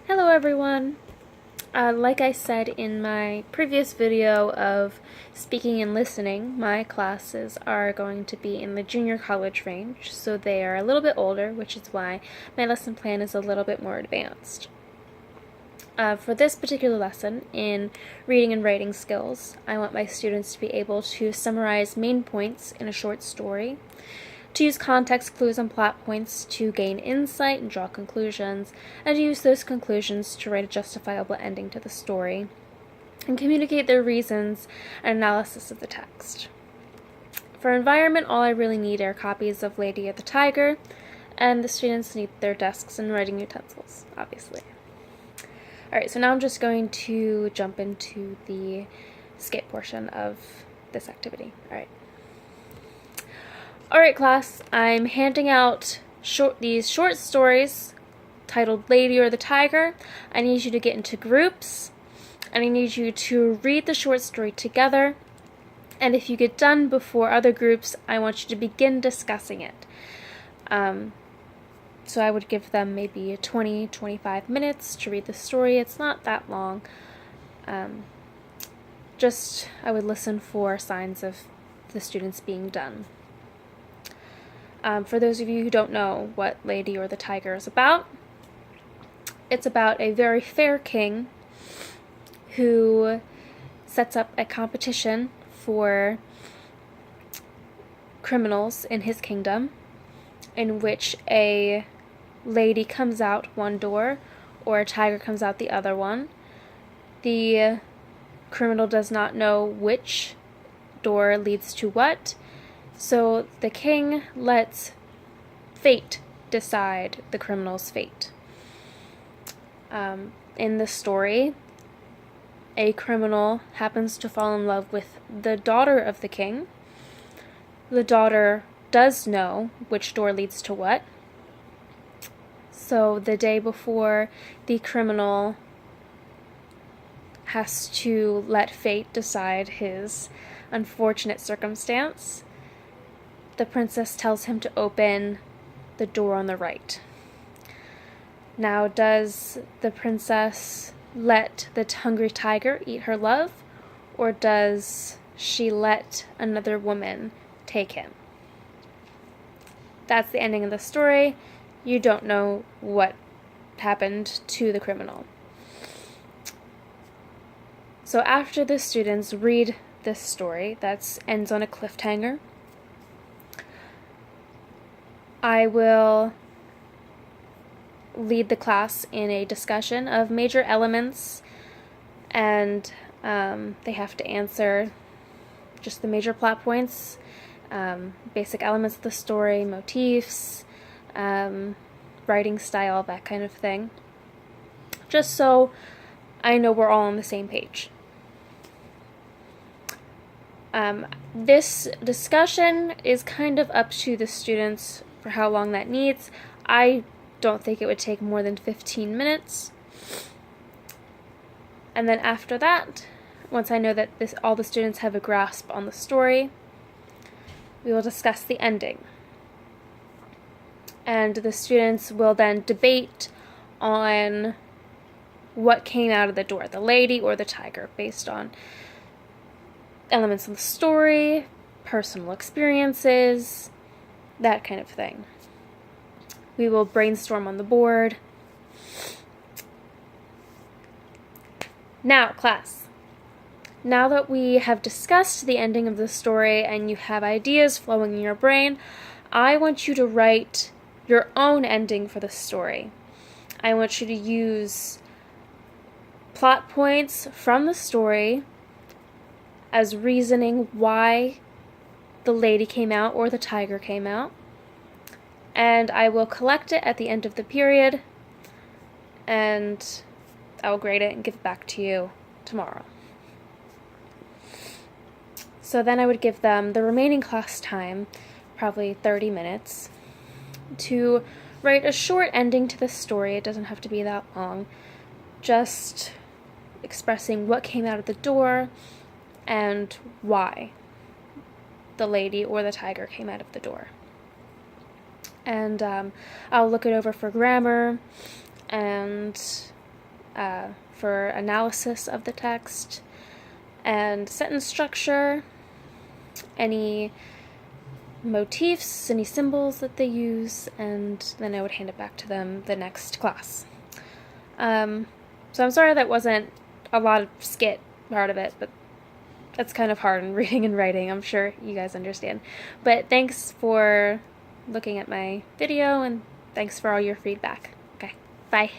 Hello everyone! Like I said in my previous video of speaking and listening, my classes are going to be in the junior college range, so they are a little bit older, which is why my lesson plan is a little bit more advanced. For this particular lesson, in reading and writing skills, I want my students to be able to summarize main points in a short story, to use context clues and plot points to gain insight and draw conclusions, and to use those conclusions to write a justifiable ending to the story, and communicate their reasons and analysis of the text. For environment, all I really need are copies of Lady of the Tiger, and the students need their desks and writing utensils, obviously. Alright, so now I'm just going to jump into the skate portion of this activity. Alright class, I'm handing out these short stories titled Lady or the Tiger. I need you to get into groups, and I need you to read the short story together, and if you get done before other groups, I want you to begin discussing it. So I would give them maybe 20-25 minutes to read the story. It's not that long. I would listen for signs of the students being done. For those of you who don't know what Lady or the Tiger is about, it's about a very fair king who sets up a competition for criminals in his kingdom, in which a lady comes out one door or a tiger comes out the other one. The criminal does not know which door leads to what, so the king lets fate decide the criminal's fate. In the story, a criminal happens to fall in love with the daughter of the king. The daughter does know which door leads to what. So the day before the criminal has to let fate decide his unfortunate circumstance, the princess tells him to open the door on the right. Now, does the princess let the hungry tiger eat her love, or does she let another woman take him? That's the ending of the story. You don't know what happened to the criminal. So after the students read this story that ends on a cliffhanger, I will lead the class in a discussion of major elements, and they have to answer just the major plot points, basic elements of the story, motifs, writing style, that kind of thing, just so I know we're all on the same page. This discussion is kind of up to the students for how long that needs. I don't think it would take more than 15 minutes. And then after that, once I know that all the students have a grasp on the story, we will discuss the ending. And the students will then debate on what came out of the door, the lady or the tiger, based on elements of the story, personal experiences, that kind of thing. We will brainstorm on the board. Now, class, now that we have discussed the ending of the story and you have ideas flowing in your brain, I want you to write your own ending for the story. I want you to use plot points from the story as reasoning why the lady came out or the tiger came out, and I will collect it at the end of the period, and I will grade it and give it back to you tomorrow. So then I would give them the remaining class time, probably 30 minutes, to write a short ending to the story. It doesn't have to be that long, just expressing what came out of the door and why the lady or the tiger came out of the door. And I'll look it over for grammar and for analysis of the text, and sentence structure, any motifs, any symbols that they use, and then I would hand it back to them the next class. So I'm sorry that wasn't a lot of skit part of it, but that's kind of hard in reading and writing. I'm sure you guys understand. But thanks for looking at my video, and thanks for all your feedback. Okay, bye.